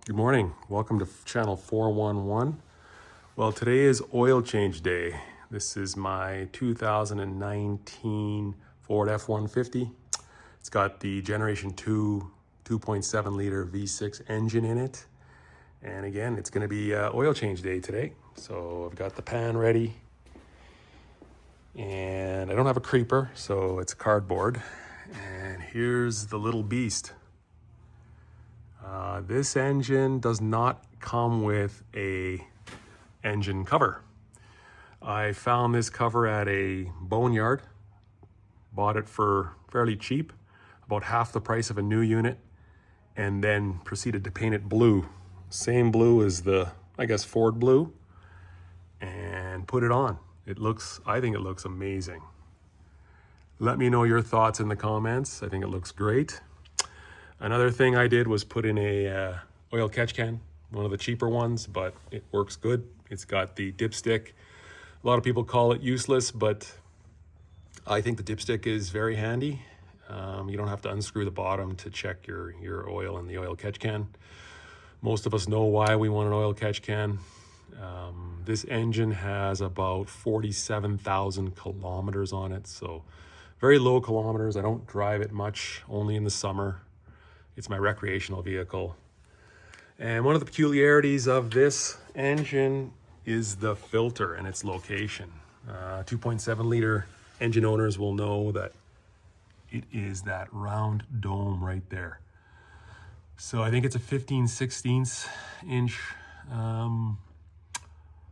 Good morning. Welcome to channel 411. Well, today is oil change day. This is my 2019 Ford F-150. It's got the Generation 2 2.7 liter V6 engine in it. And again, it's going to be oil change day today. So I've got the pan ready. And I don't have a creeper, so it's cardboard. And here's the little beast. This engine does not come with a engine cover. I found this cover at a boneyard, bought it for fairly cheap, about half the price of a new unit, and then proceeded to paint it blue. Same blue as the, I guess, Ford blue, and put it on. I think it looks amazing. Let me know your thoughts in the comments. I think it looks great. Another thing I did was put in a oil catch can, one of the cheaper ones, but it works good. It's got the dipstick. A lot of people call it useless, but I think the dipstick is very handy. You don't have to unscrew the bottom to check your oil in the oil catch can. Most of us know why we want an oil catch can. This engine has about 47,000 kilometers on it, so very low kilometers. I don't drive it much, only in the summer. It's my recreational vehicle. And one of the peculiarities of this engine is the filter and its location. 2.7 liter engine owners will know that it is that round dome right there. So I think it's a 15/16 inch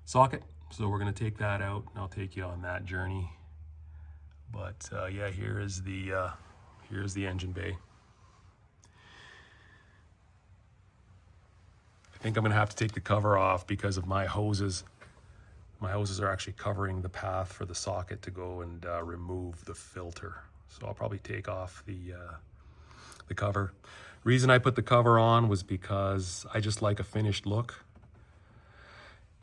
socket. So we're gonna take that out and I'll take you on that journey. But yeah, here's the engine bay. I think I'm gonna have to take the cover off because of my hoses. My hoses are actually covering the path for the socket to go and remove the filter. So I'll probably take off the cover. Reason I put the cover on was because I just like a finished look.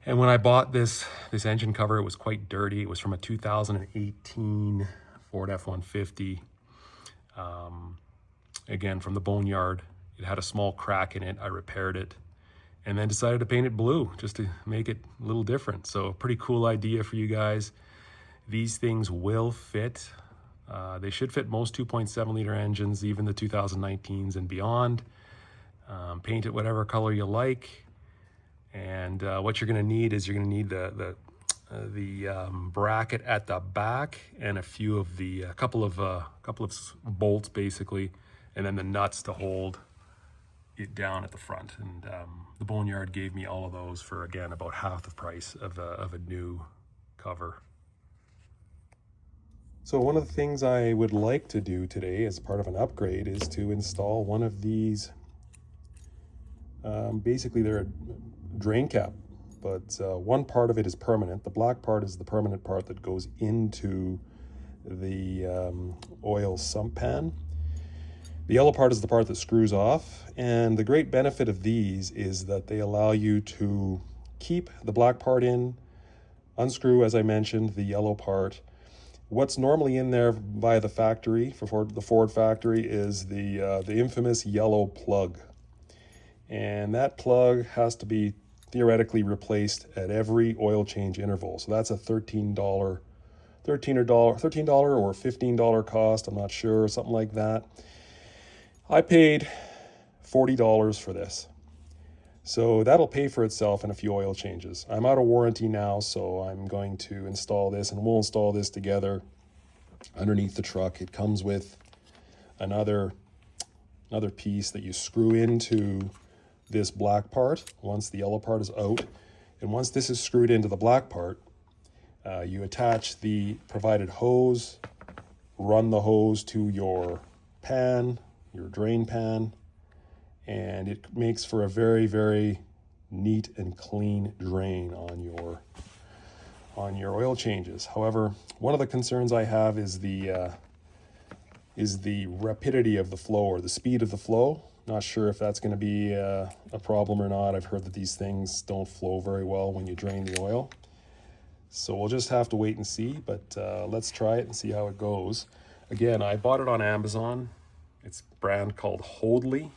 And when I bought this engine cover, it was quite dirty. It was from a 2018 Ford F-150. Again, from the boneyard. It had a small crack in it. I repaired it and then decided to paint it blue just to make it a little different. So pretty cool idea for you guys. These things will fit. They should fit most 2.7 liter engines, even the 2019s and beyond. Paint it whatever color you like. And what you're gonna need is you're gonna need the bracket at the back and a couple of bolts basically, and then the nuts to hold it down at the front. And the boneyard gave me all of those for, again, about half the price of a new cover. So one of the things I would like to do today as part of an upgrade is to install one of these. Basically they're a drain cap, but one part of it is permanent. The black part is the permanent part that goes into the oil sump pan. The yellow part is the part that screws off, and the great benefit of these is that they allow you to keep the black part in, unscrew, as I mentioned, the yellow part. What's normally in there by the factory, for the Ford factory, is the infamous yellow plug. And that plug has to be theoretically replaced at every oil change interval. So that's a $13 or $15 cost, I'm not sure, something like that. I paid $40 for this. So that'll pay for itself in a few oil changes. I'm out of warranty now, so I'm going to install this, and we'll install this together underneath the truck. It comes with another piece that you screw into this black part once the yellow part is out. And once this is screwed into the black part, you attach the provided hose, run the hose to your pan, your drain pan, and it makes for a very, very neat and clean drain on your oil changes. However, one of the concerns I have is the rapidity of the flow, or the speed of the flow. Not sure if that's going to be a problem or not. I've heard that these things don't flow very well when you drain the oil. So we'll just have to wait and see, but let's try it and see how it goes. Again, I bought it on Amazon. It's a brand called Holdley.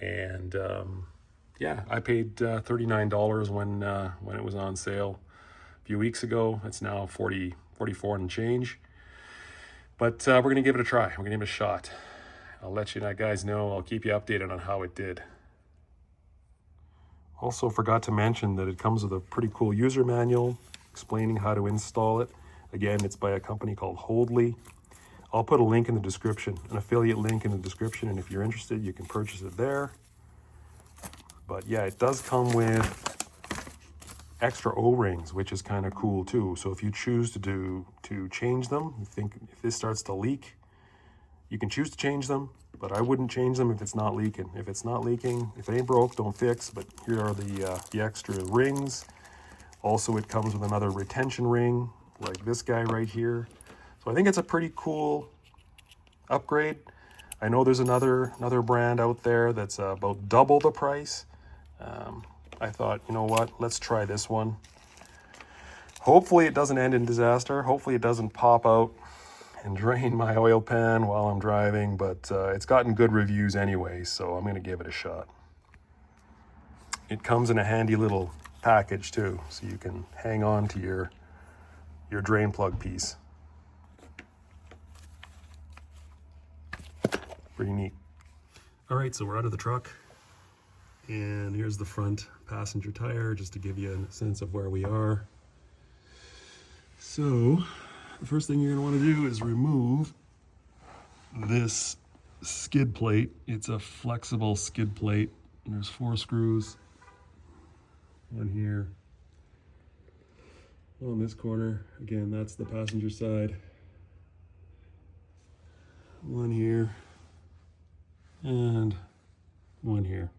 And yeah, I paid $39 when it was on sale a few weeks ago. It's now 44 and change. But we're going to give it a try. We're going to give it a shot. I'll let you guys know. I'll keep you updated on how it did. Also forgot to mention that it comes with a pretty cool user manual explaining how to install it. Again, it's by a company called Holdly. I'll put a link in the description, an affiliate link in the description, and if you're interested, you can purchase it there. But yeah, it does come with extra O-rings, which is kind of cool too. So if you choose to change them, you think if this starts to leak, you can choose to change them, but I wouldn't change them if it's not leaking. If it's not leaking, if it ain't broke, don't fix. But here are the extra rings. Also, it comes with another retention ring, like this guy right here. So I think it's a pretty cool upgrade. I know there's another brand out there that's about double the price. I thought, you know what, let's try this one. Hopefully it doesn't end in disaster. Hopefully it doesn't pop out and drain my oil pan while I'm driving, but it's gotten good reviews anyway, so I'm gonna give it a shot. It comes in a handy little package too, so you can hang on to your drain plug piece. Pretty neat. All right, so we're out of the truck, and here's the front passenger tire, just to give you a sense of where we are. So the first thing you're going to want to do is remove this skid plate. It's a flexible skid plate, and there's 4 screws. One here, on this corner. Again, that's the passenger side. One here, and one here.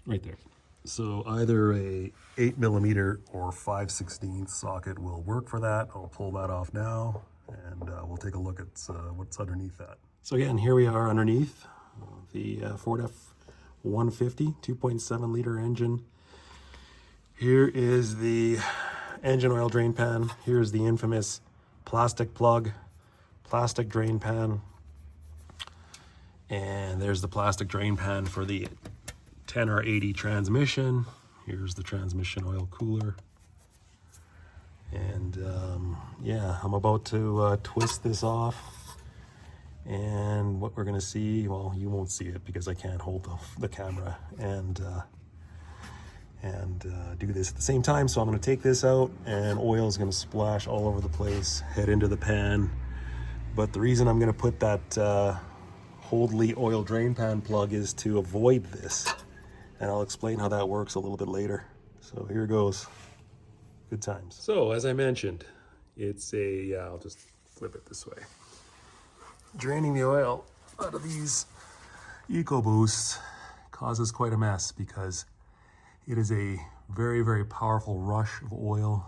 Right there. So either a 8mm or 5/16 socket will work for that. I'll pull that off now, and we'll take a look at what's underneath that. So again, here we are underneath the Ford F-150 2.7 liter engine. Here is the engine oil drain pan. Here's the infamous plastic plug, plastic drain pan. And there's the plastic drain pan for the 10R80 transmission. Here's the transmission oil cooler. And yeah, I'm about to twist this off. And what we're gonna see, well, you won't see it because I can't hold the camera and do this at the same time. So I'm gonna take this out, and oil is gonna splash all over the place, head into the pan. But the reason I'm gonna put that Holdly oil drain pan plug is to avoid this. And I'll explain how that works a little bit later. So here goes. Good times. So as I mentioned, it's I'll just flip it this way. Draining the oil out of these EcoBoosts causes quite a mess because it is a very, very powerful rush of oil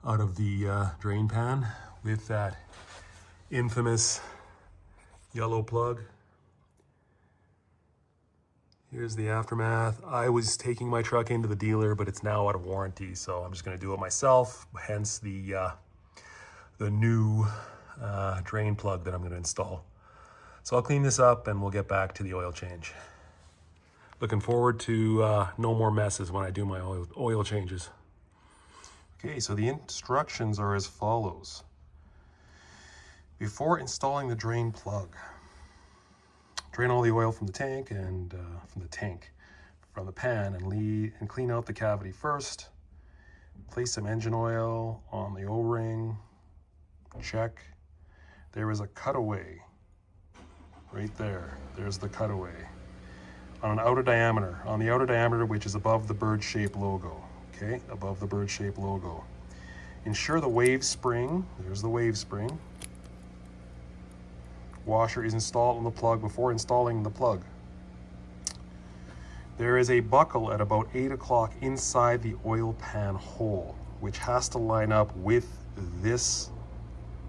out of the drain pan with that infamous yellow plug. Here's the aftermath. I was taking my truck into the dealer, but it's now out of warranty, so I'm just gonna do it myself, hence the new drain plug that I'm gonna install. So I'll clean this up and we'll get back to the oil change. Looking forward to no more messes when I do my oil changes. Okay, so the instructions are as follows. Before installing the drain plug, drain all the oil from the tank and from the pan and clean out the cavity first. Place some engine oil on the O-ring. Check. There is a cutaway right there. There's the cutaway on an outer diameter. On the outer diameter, which is above the bird-shaped logo. Okay, above the bird-shaped logo. Ensure the wave spring. There's the wave spring. Washer is installed on the plug before installing the plug. There is a buckle at about 8 o'clock inside the oil pan hole, which has to line up with this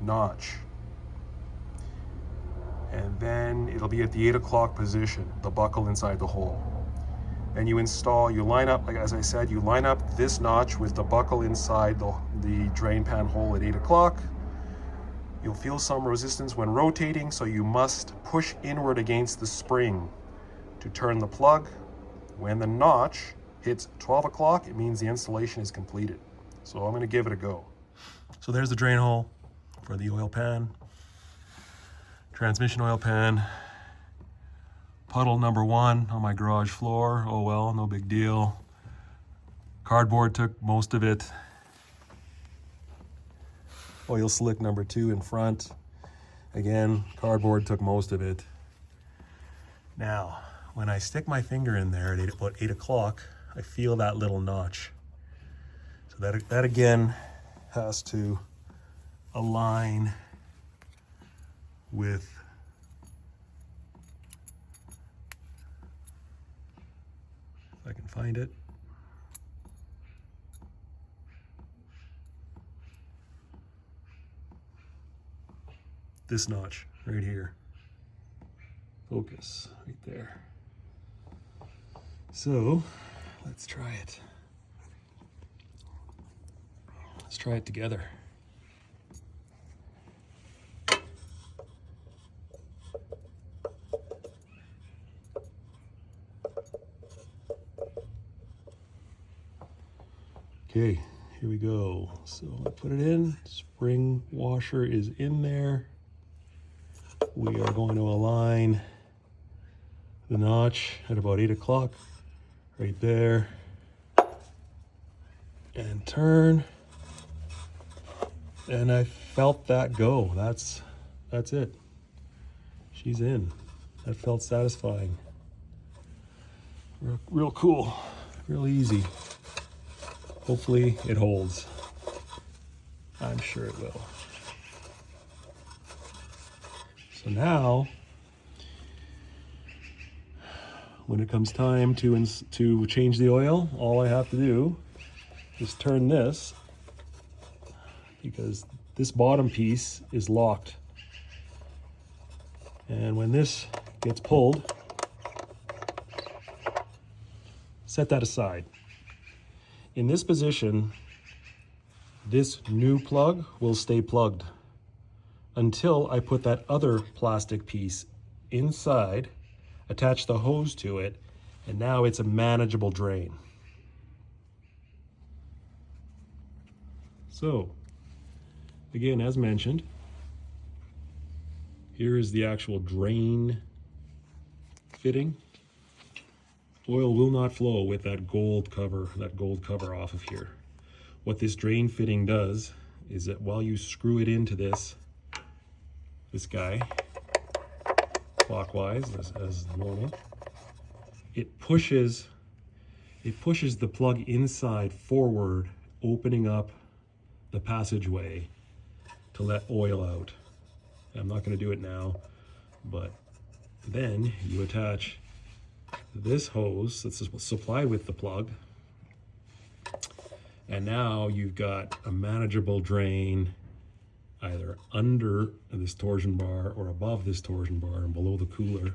notch. And then it'll be at the 8 o'clock position, the buckle inside the hole. And you line up, like as I said, you line up this notch with the buckle inside the drain pan hole at 8 o'clock. You'll feel some resistance when rotating, so you must push inward against the spring to turn the plug. When the notch hits 12 o'clock, it means the installation is completed. So I'm going to give it a go. So there's the drain hole for the oil pan, transmission oil pan. Puddle number 1 on my garage floor. Oh well, no big deal. Cardboard took most of it. Oil slick number 2 in front. Again, cardboard took most of it. Now, when I stick my finger in there at about 8 o'clock, I feel that little notch. So that again has to align with if I can find it. This notch right here. Focus right there. So let's try it. Let's try it together. Okay, here we go. So I put it in. Spring washer is in there. We are going to align the notch at about 8 o'clock, right there, and turn. And I felt that go. That's it. She's in. That felt satisfying. Real cool, real easy. Hopefully it holds. I'm sure it will. So now, when it comes time to change the oil, all I have to do is turn this, because this bottom piece is locked. And when this gets pulled, set that aside. In this position, this new plug will stay plugged until I put that other plastic piece inside, attach the hose to it, and now it's a manageable drain. So, again, as mentioned, here is the actual drain fitting. Oil will not flow with that gold cover off of here. What this drain fitting does is that while you screw it into this guy clockwise as normal, it pushes the plug inside forward, opening up the passageway to let oil out. I'm not going to do it now, but then you attach this hose that's supplied with the plug, and now you've got a manageable drain either under this torsion bar or above this torsion bar and below the cooler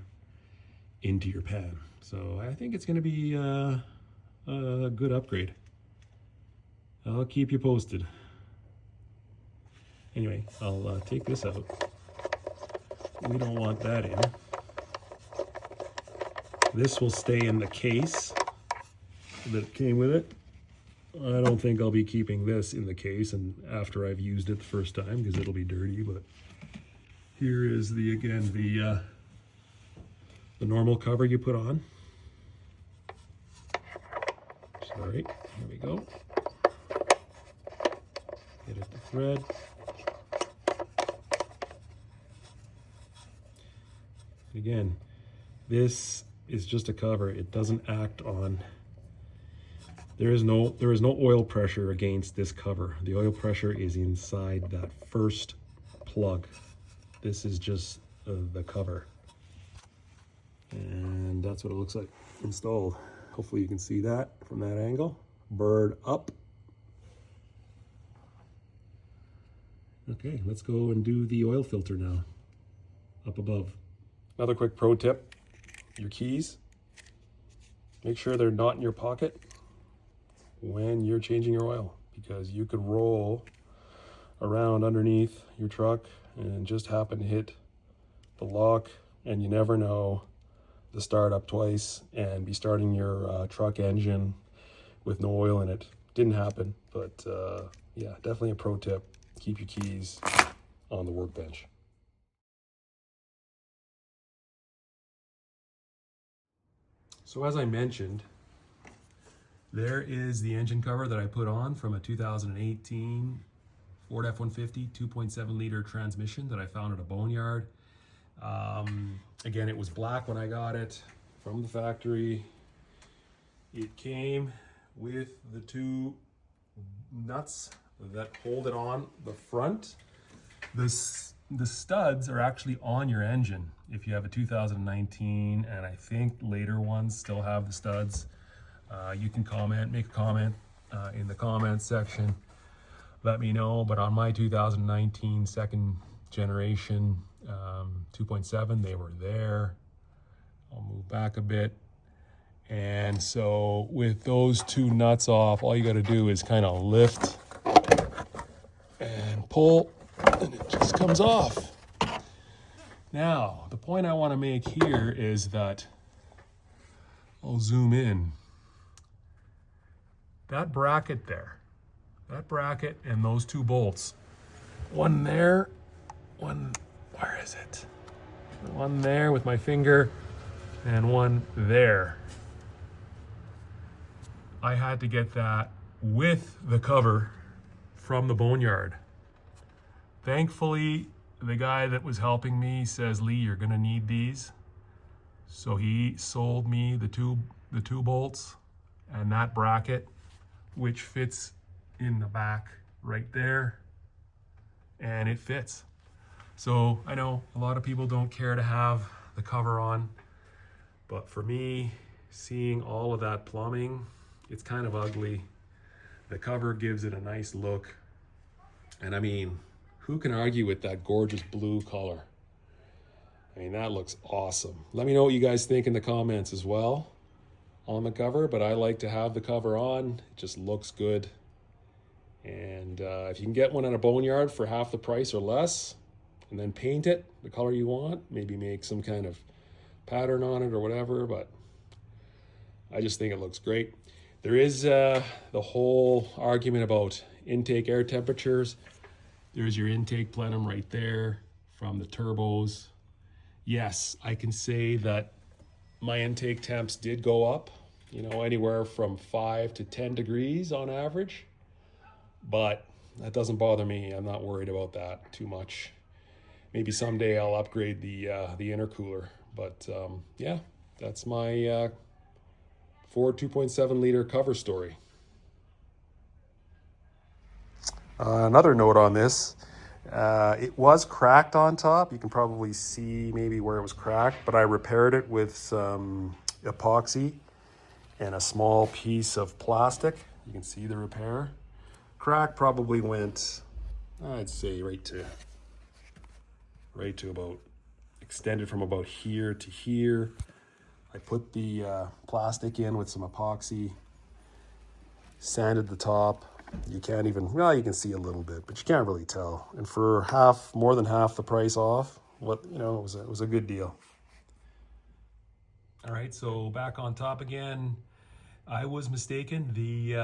into your pan. So I think it's going to be a good upgrade. I'll keep you posted. Anyway, I'll take this out. We don't want that in. This will stay in the case that came with it. I don't think I'll be keeping this in the case and after I've used it the first time, because it'll be dirty. But here is the normal cover you put on. Sorry, here we go. Get it to thread. Again, this is just a cover. It doesn't act on. There is no oil pressure against this cover. The oil pressure is inside that first plug. This is just the cover. And that's what it looks like installed. Hopefully you can see that from that angle. Bird up. Okay, let's go and do the oil filter now, up above. Another quick pro tip, your keys, make sure they're not in your pocket when you're changing your oil, because you could roll around underneath your truck and just happened to hit the lock, and you never know, to start up twice and be starting your truck engine with no oil in it. Didn't happen, but yeah, definitely a pro tip. Keep your keys on the workbench. So as I mentioned, there is the engine cover that I put on from a 2018 Ford F-150 2.7 liter transmission that I found at a boneyard. Again, it was black when I got it from the factory. It came with the two nuts that hold it on the front. The studs are actually on your engine if you have a 2019, and I think later ones still have the studs. You can make a comment in the comments section. Let me know, but on my 2019 second generation 2.7, they were there. I'll move back a bit. And so with those two nuts off, all you got to do is kind of lift and pull, and it just comes off. Now, the point I want to make here is that, I'll zoom in. That bracket there, that bracket and those two bolts, one there, one, where is it? One there with my finger and one there. I had to get that with the cover from the boneyard. Thankfully, the guy that was helping me says, Lee, you're gonna need these. So he sold me the two bolts and that bracket, which fits in the back right there, and it fits. So I know a lot of people don't care to have the cover on, but for me, seeing all of that plumbing, it's kind of ugly. The cover gives it a nice look. And I mean, who can argue with that gorgeous blue color? I mean, that looks awesome. Let me know what you guys think in the comments as well on the cover, but I like to have the cover on. It just looks good. And if you can get one at a boneyard for half the price or less, and then paint it the color you want, maybe make some kind of pattern on it or whatever, but I just think it looks great. There is the whole argument about intake air temperatures. There's your intake plenum right there from the turbos. Yes, I can say that my intake temps did go up, you know, anywhere from 5 to 10 degrees on average, but that doesn't bother me. I'm not worried about that too much. Maybe someday I'll upgrade the intercooler, but yeah, that's my Ford 2.7 liter cover story. Another note on this, it was cracked on top. You can probably see maybe where it was cracked, but I repaired it with some epoxy and a small piece of plastic. You can see the repair. Crack probably went, I'd say right to about, extended from about here to here. I put the plastic in with some epoxy, sanded the top. You can't even, well, you can see a little bit, but you can't really tell. And for more than half the price off, it was a good deal. All right, so back on top again. I was mistaken. The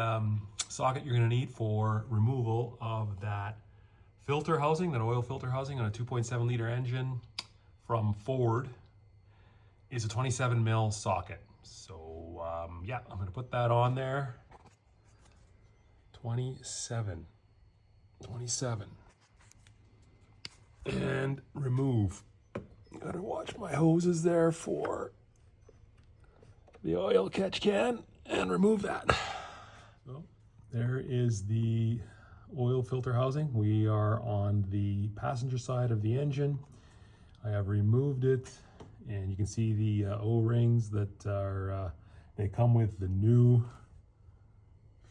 socket you're gonna need for removal of that filter housing, that oil filter housing on a 2.7 liter engine from Ford, is a 27 mil socket. So yeah, I'm gonna put that on there. 27, and remove. Gotta watch my hoses there for the oil catch can, and remove that. So there is the oil filter housing. We are on the passenger side of the engine. I have removed it, and you can see the O-rings that are, they come with the new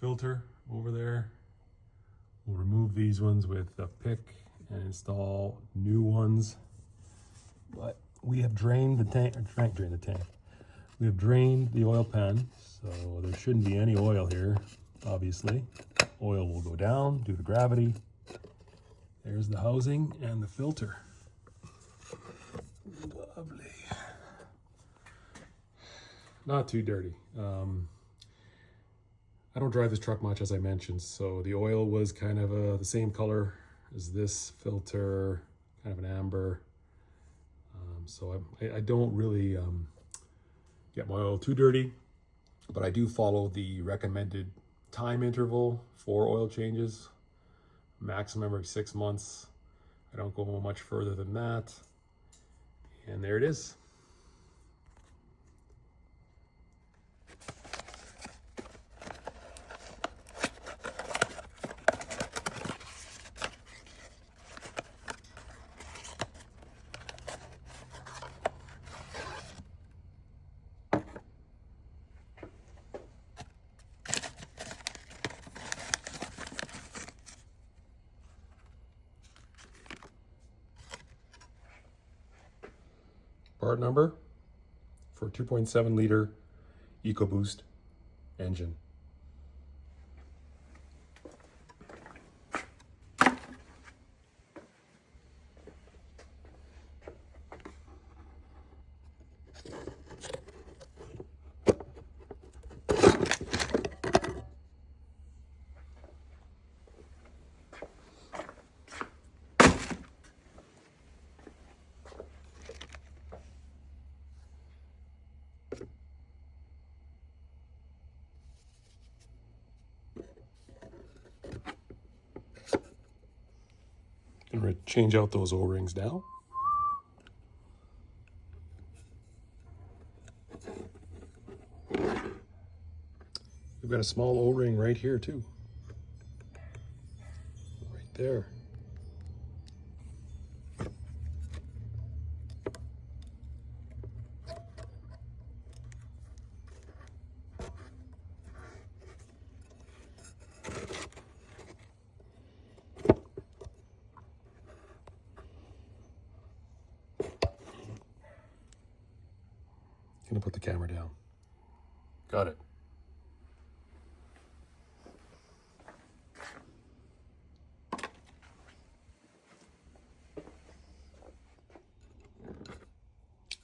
filter over there. We'll remove these ones with a pick and install new ones. But we have drained the tank, We have drained the oil pan, so there shouldn't be any oil here, obviously. Oil will go down due to gravity. There's the housing and the filter. Lovely. Not too dirty. I don't drive this truck much, as I mentioned, so the oil was kind of the same color as this filter, kind of an amber. So I don't really get my oil too dirty, but I do follow the recommended time interval for oil changes, maximum every 6 months. I don't go much further than that. And there it is. Part number for 2.7 liter EcoBoost engine. Gonna change out those O-rings now. We've got a small O-ring right here too. Right there. Gonna put the camera down. Got it.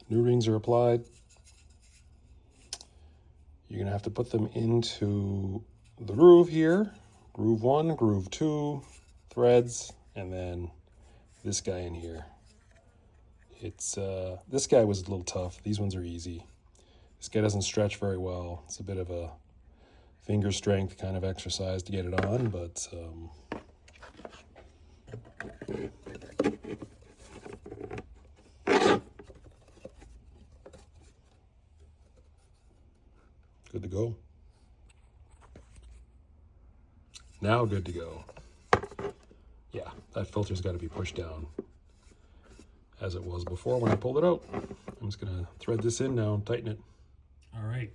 New rings are applied. You're gonna have to put them into the groove here. Groove 1, groove 2, threads, and then this guy in here. It's this guy was a little tough. These ones are easy. This guy doesn't stretch very well. It's a bit of a finger strength kind of exercise to get it on, but good to go. Now good to go. Yeah, that filter's got to be pushed down as it was before when I pulled it out. I'm just gonna thread this in now and tighten it. All right,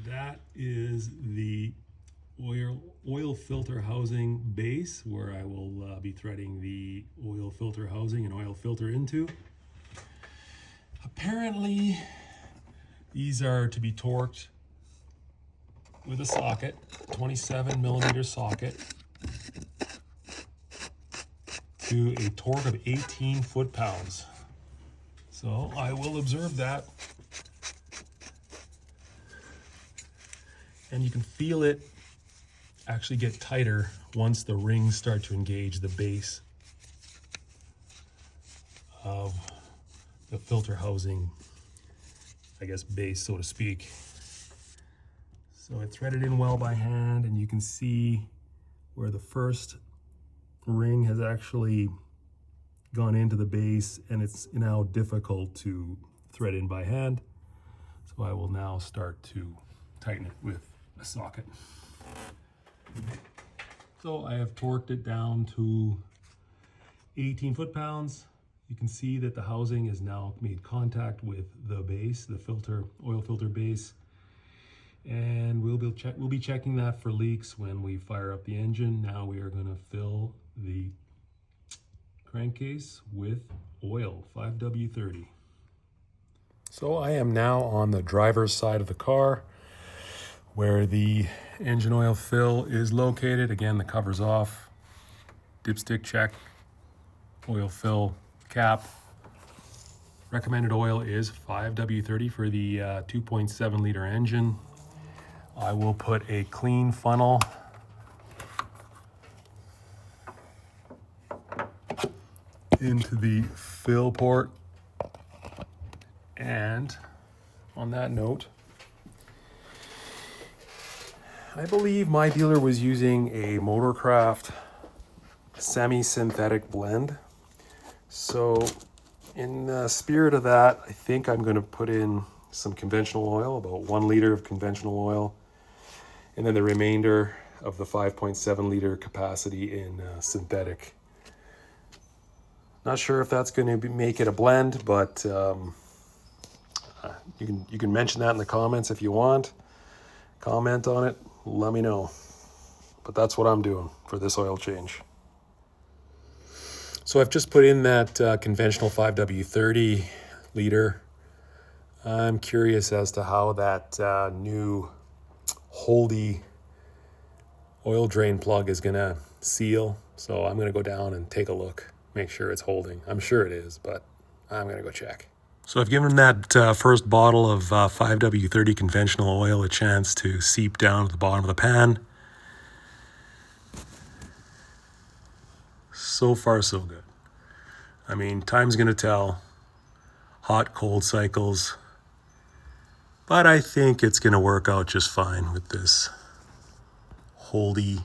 that is the oil filter housing base where I will be threading the oil filter housing and oil filter into. Apparently, these are to be torqued with a socket, 27mm socket, to a torque of 18 foot-pounds. So I will observe that. And you can feel it actually get tighter once the rings start to engage the base of the filter housing, I guess base, so to speak. So I threaded in well by hand, and you can see where the first ring has actually gone into the base, and it's now difficult to thread in by hand. So I will now start to tighten it with a socket. So I have torqued it down to 18 foot-pounds. You can see that the housing has now made contact with the base, the filter, oil filter base. And we'll be checking that for leaks when we fire up the engine. Now we are going to fill the crankcase with oil, 5W30. So I am now on the driver's side of the car where the engine oil fill is located. Again, the cover's off. Dipstick check oil fill cap. Recommended oil is 5W30 for the 2.7 liter engine. I will put a clean funnel into the fill port. And on that note, I believe my dealer was using a Motorcraft semi-synthetic blend. So in the spirit of that, I think I'm going to put in some conventional oil, about 1 liter of conventional oil, and then the remainder of the 5.7 liter capacity in synthetic. Not sure if that's going to make it a blend, but you can mention that in the comments if you want. Comment on it, let me know. But that's what I'm doing for this oil change. So I've just put in that conventional 5W30 liter. I'm curious as to how that new Holdy oil drain plug is gonna seal. So I'm gonna go down and take a look, make sure it's holding. I'm sure it is, but I'm gonna go check. So I've given that first bottle of 5W30 conventional oil a chance to seep down to the bottom of the pan. So far, so good. I mean, time's gonna tell. Hot, cold cycles. But I think it's gonna work out just fine with this Holdy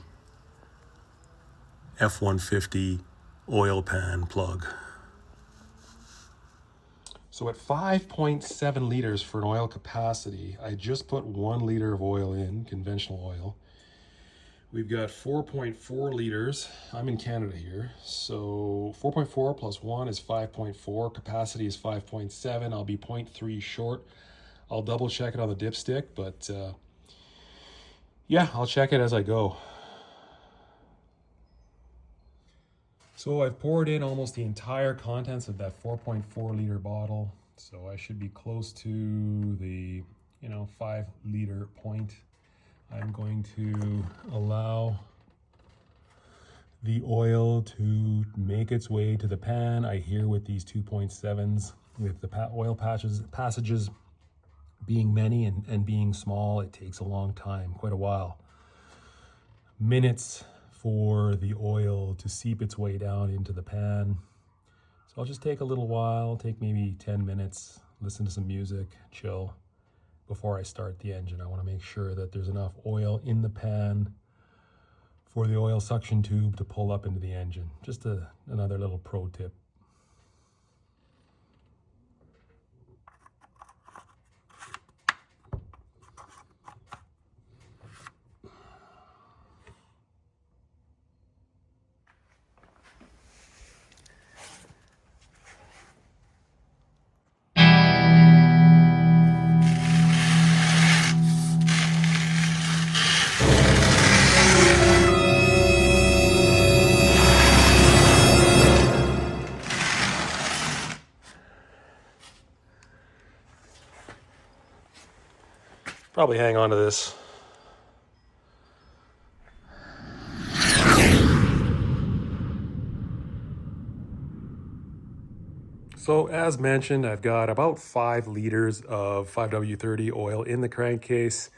F-150 oil pan plug. So at 5.7 liters for an oil capacity, I just put 1 liter of oil in, conventional oil. We've got 4.4 liters. I'm in Canada here. So 4.4 plus 1 is 5.4. Capacity is 5.7. I'll be 0.3 short. I'll double check it on the dipstick, but yeah, I'll check it as I go. So I've poured in almost the entire contents of that 4.4 liter bottle. So I should be close to the 5 liter point. I'm going to allow the oil to make its way to the pan. I hear with these 2.7s, with the oil passages being many and being small, it takes a long time, quite a while. Minutes for the oil to seep its way down into the pan. So I'll just take a little while, take maybe 10 minutes, listen to some music, chill before I start the engine. I want to make sure that there's enough oil in the pan for the oil suction tube to pull up into the engine. Just another little pro tip. Probably hang on to this. So as mentioned, I've got about 5 liters of 5W30 oil in the crankcase.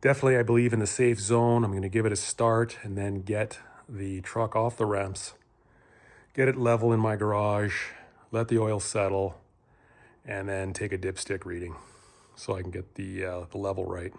Definitely, I believe, in the safe zone. I'm going to give it a start and then get the truck off the ramps, get it level in my garage, let the oil settle, and then take a dipstick reading so I can get the level right.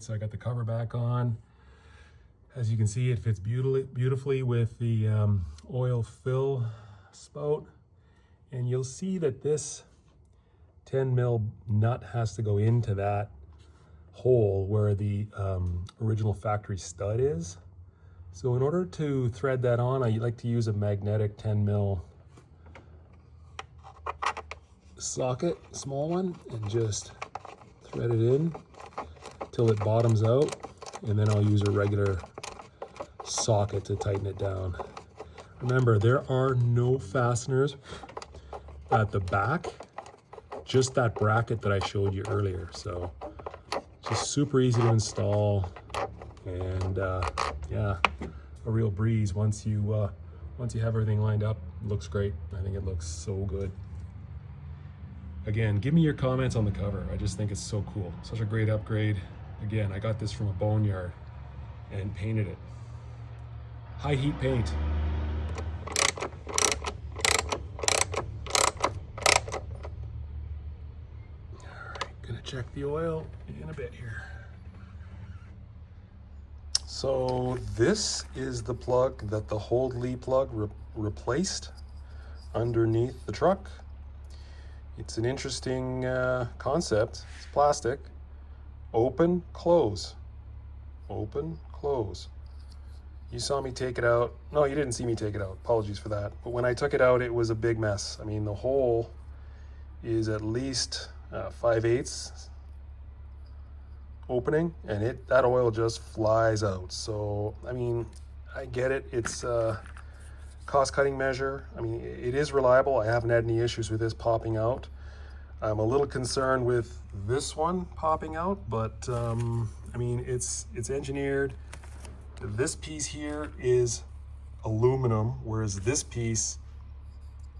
So I got the cover back on. As you can see, it fits beautifully with the oil fill spout. And you'll see that this 10 mil nut has to go into that hole where the original factory stud is. So in order to thread that on, I like to use a magnetic 10 mil socket, small one, and just thread it in till it bottoms out, and then I'll use a regular socket to tighten it down. Remember, there are no fasteners at the back, just that bracket that I showed you earlier. So just super easy to install, and yeah, a real breeze once you have everything lined up. It looks great. I think it looks so good. Again, give me your comments on the cover. I just think it's so cool. Such a great upgrade. Again, I got this from a boneyard and painted it. High heat paint. Gonna check the oil in a bit here. So this is the plug that the Hold Lee plug replaced underneath the truck. It's an interesting concept. It's plastic. Open, close. Open, close. You saw me take it out. No, you didn't see me take it out. Apologies for that. But when I took it out, it was a big mess. I mean, the hole is at least 5/8 opening, and that oil just flies out. So I mean, I get it. It's a cost-cutting measure. I mean, it is reliable. I haven't had any issues with this popping out. I'm a little concerned with this one popping out, but I mean, it's engineered. This piece here is aluminum, whereas this piece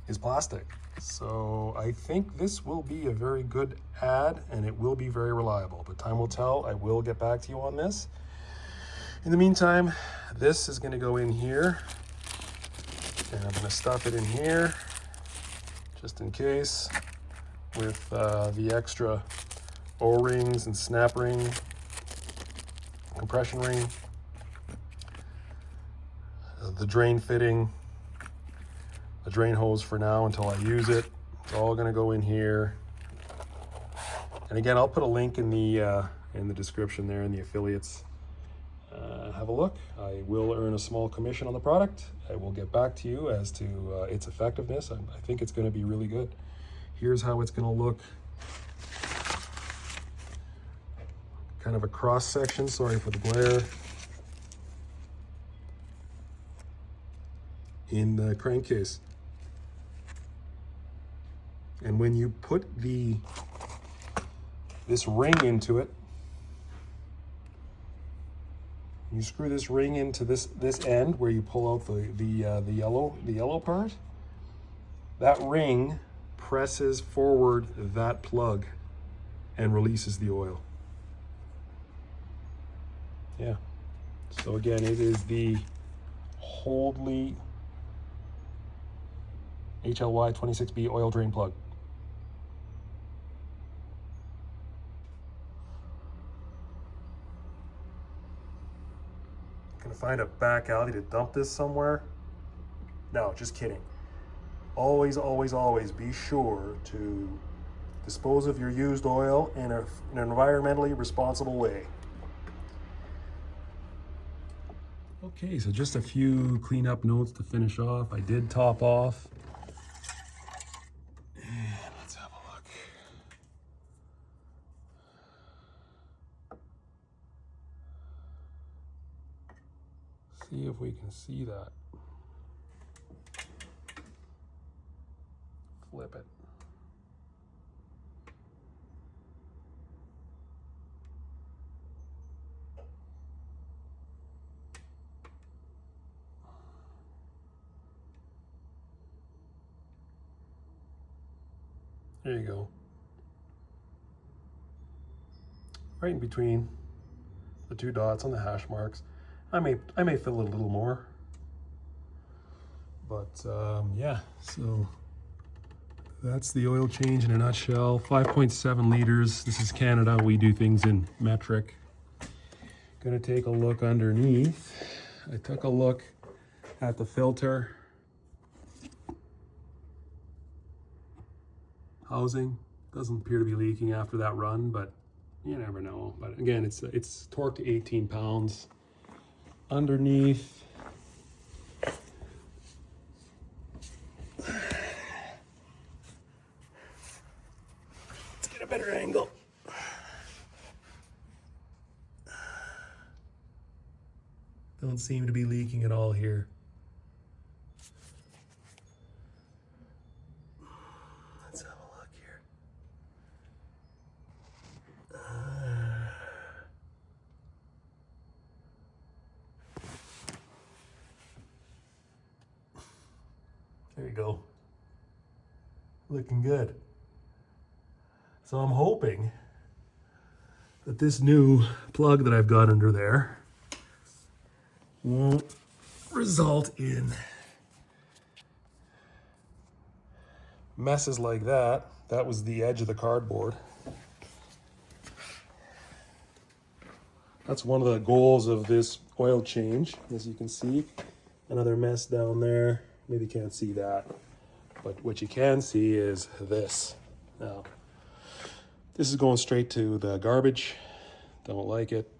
is plastic. So I think this will be a very good add, and it will be very reliable, but time will tell. I will get back to you on this. In the meantime, this is going to go in here, and I'm going to stuff it in here just in case, with the extra O-rings and snap ring, compression ring, the drain fitting, the drain hose for now until I use it. It's all going to go in here. And again, I'll put a link in the description there in the affiliates. Have a look. I will earn a small commission on the product. I will get back to you as to its effectiveness. I think it's going to be really good. Here's how it's going to look. Kind of a cross section. Sorry for the glare. In the crankcase. And when you put this ring into it, you screw this ring into this end where you pull out the yellow part. That ring presses forward that plug and releases the oil. Yeah. So again, it is the Hold Lee HLY 26B oil drain plug. Gonna find a back alley to dump this somewhere? No, just kidding. Always, always, always be sure to dispose of your used oil in an environmentally responsible way. Okay, so just a few cleanup notes to finish off. I did top off. And let's have a look. See if we can see that. Flip it. There you go. Right in between the two dots on the hash marks. I may fill it a little more, but yeah. So that's the oil change in a nutshell. 5.7 liters. This is Canada. We do things in metric. Gonna take a look underneath. I took a look at the filter. housing. Doesn't appear to be leaking after that run, but you never know. But again, it's torqued to 18 pounds. Underneath, let's get a better angle. Don't seem to be leaking at all here. Let's have a look here. There you go. Looking good. So I'm hoping that this new plug that I've got under there won't result in messes like that. That was the edge of the cardboard. That's one of the goals of this oil change, as you can see. Another mess down there. Maybe you can't see that, but what you can see is this. Now, this is going straight to the garbage. Don't like it.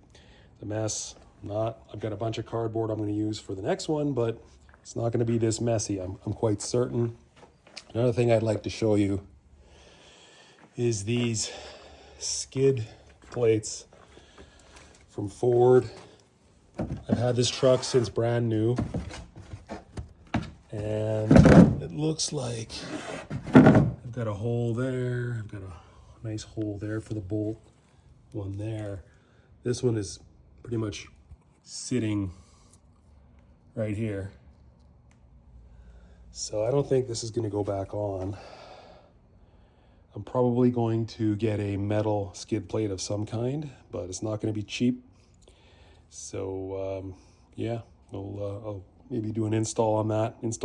The mess, not. I've got a bunch of cardboard I'm going to use for the next one, but it's not going to be this messy. I'm quite certain. Another thing I'd like to show you is these skid plates from Ford. I've had this truck since brand new, and it looks like I've got a hole there. I've got a nice hole there for the bolt, one there. This one is pretty much sitting right here. So I don't think this is going to go back on. I'm probably going to get a metal skid plate of some kind, but it's not going to be cheap. So yeah, I'll maybe do an install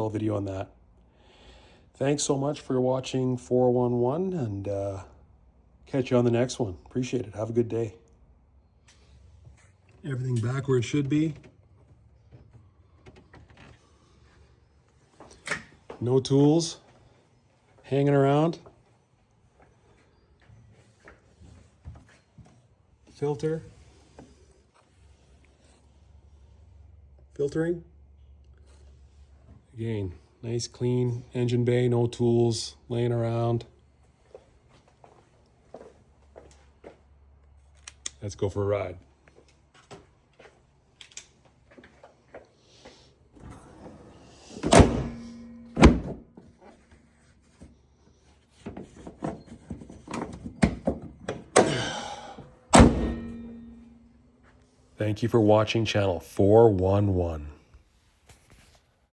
video on that. Thanks so much for watching 411, and catch you on the next one. Appreciate it. Have a good day. Everything back where it should be. No tools hanging around. Filtering. Again, nice clean engine bay, no tools laying around. Let's go for a ride. Thank you for watching channel 411.